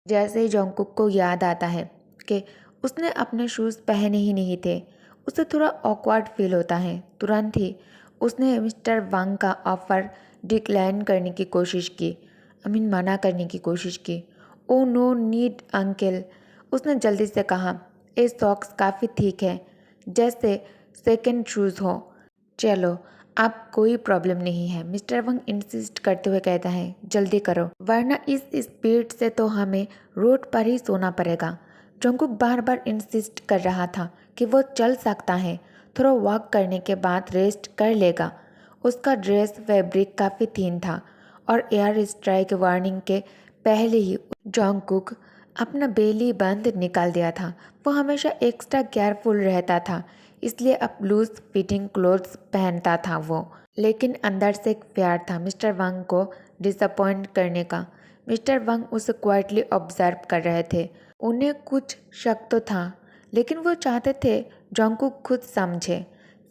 जैसे ही जोंगकुक को याद आता है कि उसने अपने शूज़ पहने ही नहीं थे, उसे थोड़ा ऑकवर्ड फील होता है। तुरंत ही उसने मिस्टर वांग का ऑफ़र डिक्लाइन करने की कोशिश की, मना करने की कोशिश की। ओह नो नीड अंकल, उसने जल्दी से कहा, ये सॉक्स काफ़ी ठीक है, जैसे सेकंड शूज़ हो। चलो, आप कोई प्रॉब्लम नहीं है, मिस्टर वंग इंसिस्ट करते हुए कहता है, जल्दी करो वरना इस स्पीड से तो हमें रोड पर ही सोना पड़ेगा। जंकुक बार बार इंसिस्ट कर रहा था कि वो चल सकता है, थोड़ा वॉक करने के बाद रेस्ट कर लेगा। उसका ड्रेस फैब्रिक काफ़ी थिन था और एयर स्ट्राइक वार्निंग के पहले ही जंकुक अपना बेली बंद निकाल दिया था। वो हमेशा एक्स्ट्रा केयरफुल रहता था, इसलिए अब लूज फिटिंग क्लोथ्स पहनता था वो। लेकिन अंदर से एक प्यार था मिस्टर वांग को डिसअपॉइंट करने का। मिस्टर वांग उसे क्वाइटली ऑब्जर्व कर रहे थे। उन्हें कुछ शक तो था, लेकिन वो चाहते थे जंकुक खुद समझे।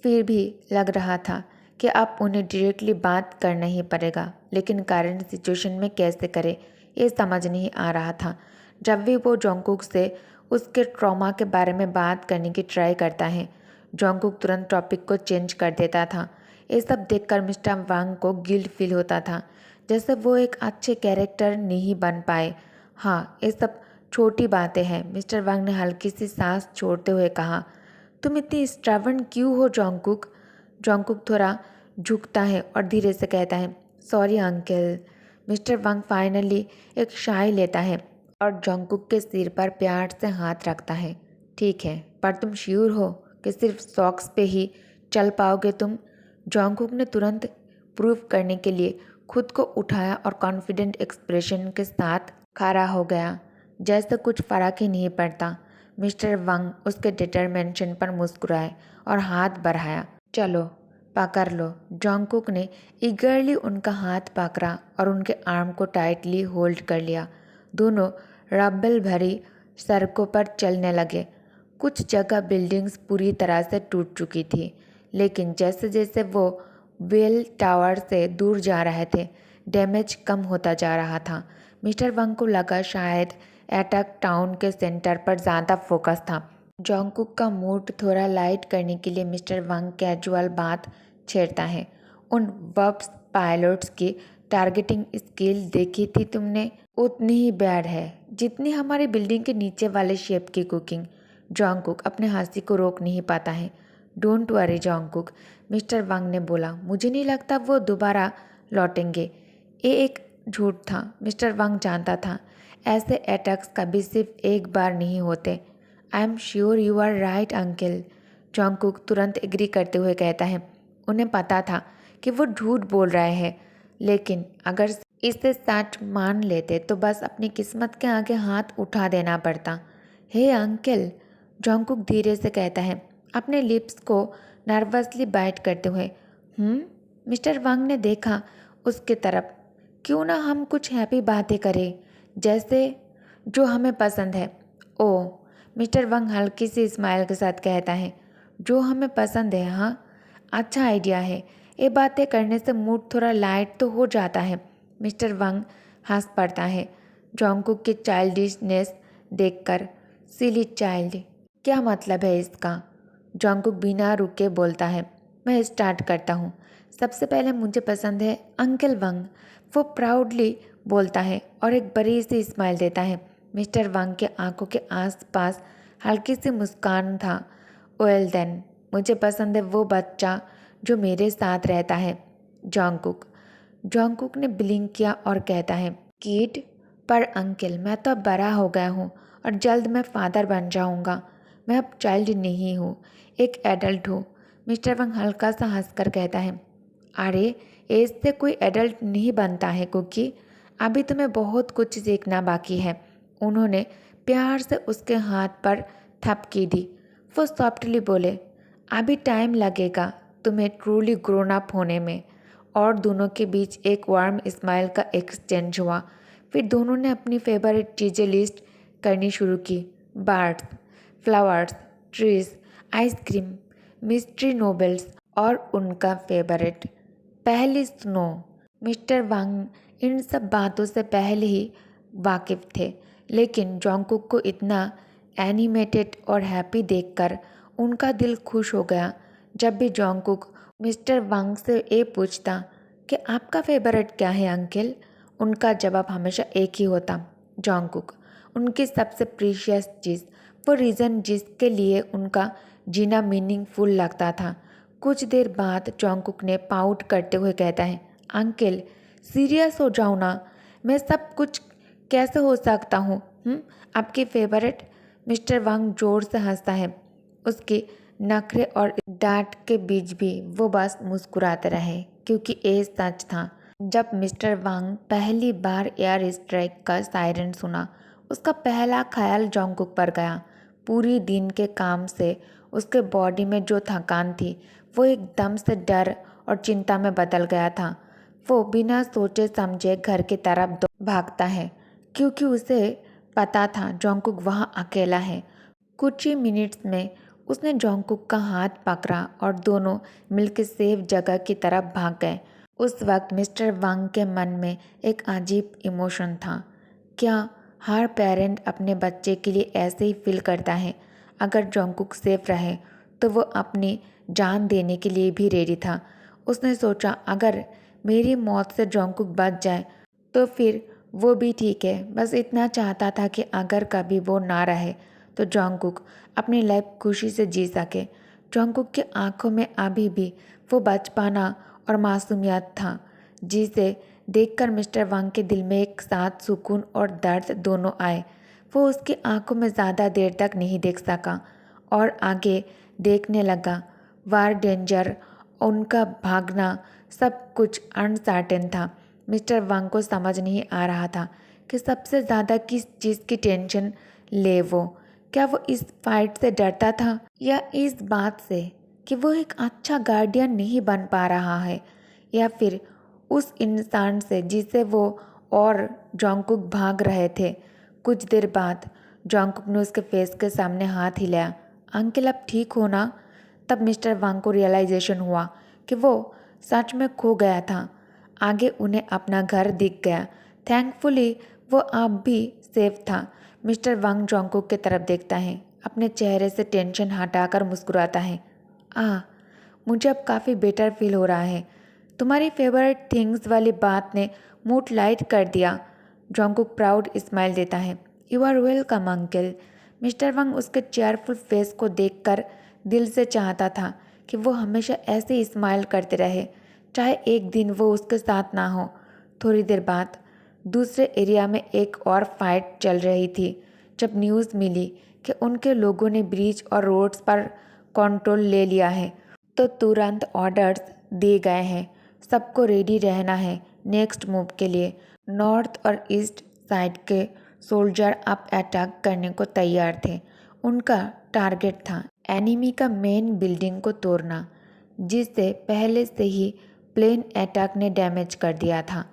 फिर भी लग रहा था कि अब उन्हें डायरेक्टली बात करना ही पड़ेगा, लेकिन करंट सिचुएशन में कैसे करे ये समझ नहीं आ रहा था। जब भी वो जोंगकुक से उसके ट्रॉमा के बारे में बात करने की ट्राई करता है, जोंगकुक तुरंत टॉपिक को चेंज कर देता था। ये सब देखकर मिस्टर वांग को गिल्ट फील होता था, जैसे वो एक अच्छे कैरेक्टर नहीं बन पाए। हाँ, ये सब छोटी बातें हैं, मिस्टर वांग ने हल्की सी सांस छोड़ते हुए कहा। तुम इतनी स्ट्रबर्न क्यों हो जोंगकुक? जोंगकुक थोड़ा झुकता है और धीरे से कहता है, सॉरी अंकल। मिस्टर वांग फाइनली एक शाई लेता है और जोंगकुक के सिर पर प्यार से हाथ रखता है। ठीक है, पर तुम श्योर हो कि सिर्फ सॉक्स पे ही चल पाओगे तुम? जोंगकुक ने तुरंत प्रूव करने के लिए खुद को उठाया और कॉन्फिडेंट एक्सप्रेशन के साथ खड़ा हो गया, जैसे कुछ फर्क ही नहीं पड़ता। मिस्टर वांग उसके डिटरमिनेशन पर मुस्कुराए और हाथ बढ़ाया। चलो, पकड़ लो। जोंगकुक ने ईगरली उनका हाथ पकड़ा और उनके आर्म को टाइटली होल्ड कर लिया। दोनों रब्बल भरी सड़कों पर चलने लगे। कुछ जगह बिल्डिंग्स पूरी तरह से टूट चुकी थी, लेकिन जैसे जैसे वो वेल टावर से दूर जा रहे थे, डैमेज कम होता जा रहा था। मिस्टर वंग को लगा शायद अटैक टाउन के सेंटर पर ज़्यादा फोकस था। जोंगकुक का मूड थोड़ा लाइट करने के लिए मिस्टर वंग कैजुअल बात छेड़ता है। उन वर्ब्स पायलट्स की टारगेटिंग स्किल देखी थी तुमने? उतनी ही बैड है जितनी हमारी बिल्डिंग के नीचे वाले शेप की कुकिंग। जोंगकुक अपने हंसी को रोक नहीं पाता है। डोंट वरी जोंगकुक, मिस्टर वांग ने बोला, मुझे नहीं लगता वो दोबारा लौटेंगे। ये एक झूठ था। मिस्टर वांग जानता था ऐसे अटैक्स कभी सिर्फ एक बार नहीं होते। I am sure you are right uncle, Jungkook तुरंत एग्री करते हुए कहता है। उन्हें पता था कि वो झूठ बोल रहे हैं, लेकिन अगर इसे सच मान लेते तो बस अपनी किस्मत के आगे हाथ उठा देना पड़ता। हे अंकल, जोंगकुक धीरे से कहता है, अपने लिप्स को नर्वसली बाइट करते हुए। मिस्टर वांग ने देखा उसके तरफ। क्यों ना हम कुछ हैप्पी बातें करें, जैसे जो हमें पसंद है। ओह, मिस्टर वांग हल्की सी स्माइल के साथ कहता है, जो हमें पसंद है। हाँ, अच्छा आइडिया है। ये बातें करने से मूड थोड़ा लाइट तो हो जाता है। मिस्टर वांग हंस पड़ता है जोंगकुक की चाइल्डिशनेस देखकर। सिली चाइल्ड, क्या मतलब है इसका? जोंगकुक बिना रुके बोलता है, मैं स्टार्ट करता हूँ। सबसे पहले मुझे पसंद है अंकल वांग, वो प्राउडली बोलता है और एक बड़ी सी स्माइल देता है। मिस्टर वांग के आंखों के आसपास हल्की सी मुस्कान था। वेल देन, मुझे पसंद है वो बच्चा जो मेरे साथ रहता है। जोंगकुक जोंगकुक ने ब्लिंक किया और कहता है, किड? पर अंकल, मैं तो अब बड़ा हो गया हूँ और जल्द मैं फादर बन जाऊँगा। मैं अब चाइल्ड नहीं हूँ, एक एडल्ट हूँ। मिस्टर वंग हल्का सा हंसकर कहता है, अरे, एज से कोई एडल्ट नहीं बनता है कुकी, अभी तुम्हें बहुत कुछ सीखना बाकी है। उन्होंने प्यार से उसके हाथ पर थपकी दी। वो सॉफ्टली बोले, अभी टाइम लगेगा तुम्हें ट्रूली ग्रोन अप होने में। और दोनों के बीच एक वार्म स्माइल का एक्सचेंज हुआ। फिर दोनों ने अपनी फेवरेट चीज़ें लिस्ट करनी शुरू की। Birds, flowers, trees, ice cream, mystery novels और उनका फेवरेट, पहली स्नो। मिस्टर वांग इन सब बातों से पहले ही वाकिफ थे, लेकिन जोंगकुक को इतना एनिमेटेड और हैप्पी देखकर उनका दिल खुश हो गया। जब भी जोंगकुक मिस्टर वांग से ये पूछता कि आपका फेवरेट क्या है अंकल, उनका जवाब हमेशा एक ही होता, जोंगकुक। उनकी सबसे प्रीशियस चीज़, वो रीज़न जिसके लिए उनका जीना मीनिंगफुल लगता था। कुछ देर बाद जोंगकुक ने पाउट करते हुए कहता है, अंकल सीरियस हो जाओ ना, मैं सब कुछ कैसे हो सकता हूँ? आपकी फेवरेट? मिस्टर वांग जोर से हंसता है। उसके नखरे और डांट के बीच भी वो बस मुस्कुराते रहे, क्योंकि ये सच था। जब मिस्टर वांग पहली एयर स्ट्राइक का सायरन सुना, उसका पहला ख्याल जोंगकुक पर गया। पूरी दिन के काम से उसके बॉडी में जो थकान थी वो एकदम से डर और चिंता में बदल गया था। वो बिना सोचे समझे घर की तरफ भागता है, क्योंकि उसे पता था जोंगकुक वहाँ अकेला है। कुछ ही मिनट्स में उसने जोंगकुक का हाथ पकड़ा और दोनों मिलकर सेफ जगह की तरफ भाग गए। उस वक्त मिस्टर वांग के मन में एक अजीब इमोशन था। क्या हर पेरेंट अपने बच्चे के लिए ऐसे ही फील करता है? अगर जोंगकुक सेफ रहे तो वो अपनी जान देने के लिए भी रेडी था। उसने सोचा, अगर मेरी मौत से जोंगकुक बच जाए तो फिर वो भी ठीक है। बस इतना चाहता था कि अगर कभी वो ना रहे तो जोंगकुक अपनी लाइफ खुशी से जी सके। जोंगकुक की आंखों में अभी भी वो बचपना और मासूमियत था, जिसे देखकर मिस्टर वांग के दिल में एक साथ सुकून और दर्द दोनों आए। वो उसकी आंखों में ज़्यादा देर तक नहीं देख सका और आगे देखने लगा। वार, डेंजर, उनका भागना, सब कुछ अनसर्टेन था। मिस्टर वांग को समझ नहीं आ रहा था कि सबसे ज़्यादा किस चीज़ की टेंशन ले वो। क्या वो इस फाइट से डरता था, या इस बात से कि वो एक अच्छा गार्डियन नहीं बन पा रहा है, या फिर उस इंसान से जिसे वो और जोंगकुक भाग रहे थे। कुछ देर बाद जोंगकुक ने उसके फेस के सामने हाथ हिलाया। अंकल अब ठीक हो ना? तब मिस्टर वांग को रियलाइजेशन हुआ कि वो सच में खो गया था। आगे उन्हें अपना घर दिख गया। थैंकफुली वो अब भी सेफ था। मिस्टर वांग जोंगकुक की तरफ देखता है, अपने चेहरे से टेंशन हटाकर मुस्कुराता है। मुझे अब काफ़ी बेटर फील हो रहा है। तुम्हारी फेवरेट थिंग्स वाली बात ने मूड लाइट कर दिया। जोंगकुक प्राउड स्माइल देता है। You are welcome uncle. Mister Wang उसके चेयरफुल फेस को देखकर दिल से चाहता था कि वो हमेशा ऐसे ही स्माइल करते रहे, चाहे एक दिन वो उसके साथ ना हो। थोड़ी देर बाद दूसरे एरिया में एक और फाइट चल रही थी। जब न्यूज़ मिली कि उनके लोगों ने ब्रिज और रोड्स पर कंट्रोल ले लिया है, तो तुरंत ऑर्डर्स दिए गए हैं। सबको रेडी रहना है नेक्स्ट मूव के लिए। नॉर्थ और ईस्ट साइड के सोल्जर अब अटैक करने को तैयार थे। उनका टारगेट था एनिमी का मेन बिल्डिंग को तोड़ना, जिसे पहले से ही प्लेन अटैक ने डैमेज कर दिया था।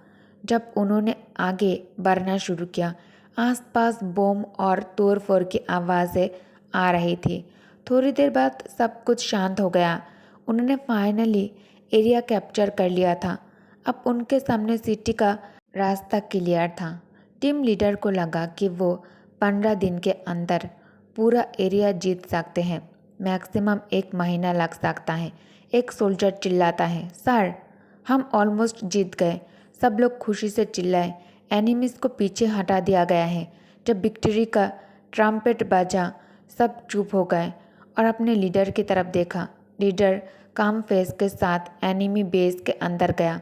जब उन्होंने आगे बढ़ना शुरू किया, आसपास बम और तोड़फोड़ की आवाज़ें आ रही थी। थोड़ी देर बाद सब कुछ शांत हो गया। उन्होंने फाइनली एरिया कैप्चर कर लिया था। अब उनके सामने सिटी का रास्ता क्लियर था। टीम लीडर को लगा कि वो 15 दिन के अंदर पूरा एरिया जीत सकते हैं। मैक्सिमम 1 महीना लग सकता है। एक सोल्जर चिल्लाता है, सर हम ऑलमोस्ट जीत गए। सब लोग खुशी से चिल्लाए। एनिमीज को पीछे हटा दिया गया है। जब विक्ट्री का ट्रम्पेट बजा, सब चुप हो गए और अपने लीडर की तरफ देखा। लीडर काम फेस के साथ एनिमी बेस के अंदर गया।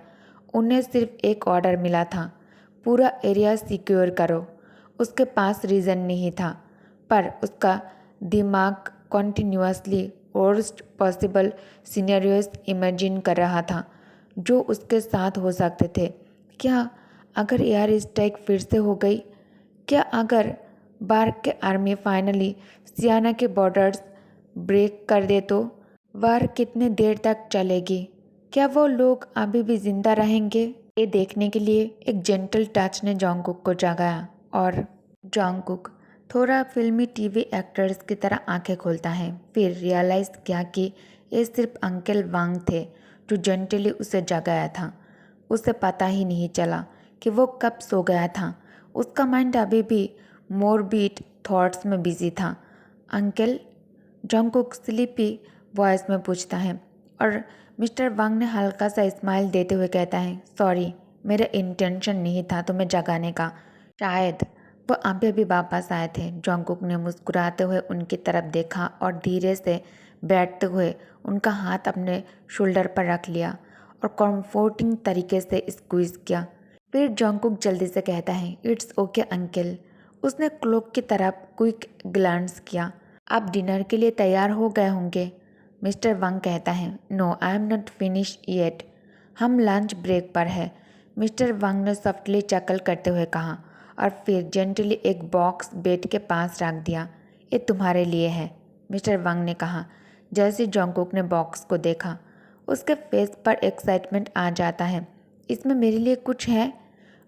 उन्हें सिर्फ एक ऑर्डर मिला था, पूरा एरिया सिक्योर करो। उसके पास रीज़न नहीं था, पर उसका दिमाग continuously worst possible scenarios imagine कर रहा था जो उसके साथ हो सकते थे। क्या अगर एयर स्ट्राइक फिर से हो गई? क्या अगर बार्क के आर्मी फाइनली सियाना के बॉर्डर्स ब्रेक कर दे तो? वार कितने देर तक चलेगी? क्या वो लोग अभी भी जिंदा रहेंगे? ये देखने के लिए एक जेंटल टच ने जोंगकुक को जगाया और जोंगकुक थोड़ा फिल्मी टीवी एक्टर्स की तरह आंखें खोलता है। फिर रियलाइज़ किया कि ये सिर्फ अंकल वांग थे जो जेंटली उसे जगाया था। उसे पता ही नहीं चला कि वो कब सो गया था। उसका माइंड अभी भी मोरबीट थॉट्स में बिजी था। अंकल, जंगकुक स्लीपी वॉइस में पूछता है और मिस्टर वांग ने हल्का सा स्माइल देते हुए कहता है, सॉरी, मेरा इंटेंशन नहीं था तुम्हें जगाने का। शायद वो अभी अभी वापस आए थे। जंगकुक ने मुस्कुराते हुए उनकी तरफ देखा और धीरे से बैठते हुए उनका हाथ अपने शोल्डर पर रख लिया और कंफर्टिंग तरीके से स्क्वीज किया। फिर जंगकुक जल्दी से कहता है, इट्स ओके अंकल। उसने क्लॉक की तरफ क्विक ग्लांस किया। आप डिनर के लिए तैयार हो गए होंगे? मिस्टर वांग कहता है, no, I am not finish yet. हम लंच ब्रेक पर है, मिस्टर वांग ने सॉफ्टली चकल करते हुए कहा और फिर जेंटली एक बॉक्स बेड के पास रख दिया। ये तुम्हारे लिए है, मिस्टर वांग ने कहा। जैसे जंगकुक ने बॉक्स को देखा, उसके फेस पर एक्साइटमेंट आ जाता है। इसमें मेरे लिए कुछ है?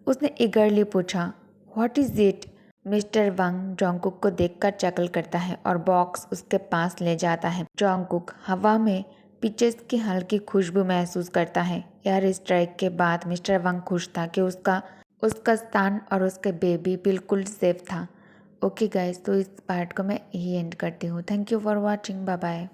उसने ईगरली पूछा। What is it? Mister Wang Jungkook को देखकर चकल करता है और बॉक्स उसके पास ले जाता है। जंगकुक हवा में पिचेस की हल्की खुशबू महसूस करता है। एयर स्ट्राइक के बाद मिस्टर वांग खुश था कि उसका उसका स्थान और उसके बेबी बिल्कुल सेफ था। ओके गाइस, तो इस पार्ट को मैं यही एंड करती हूँ। Thank you for watching. Bye bye.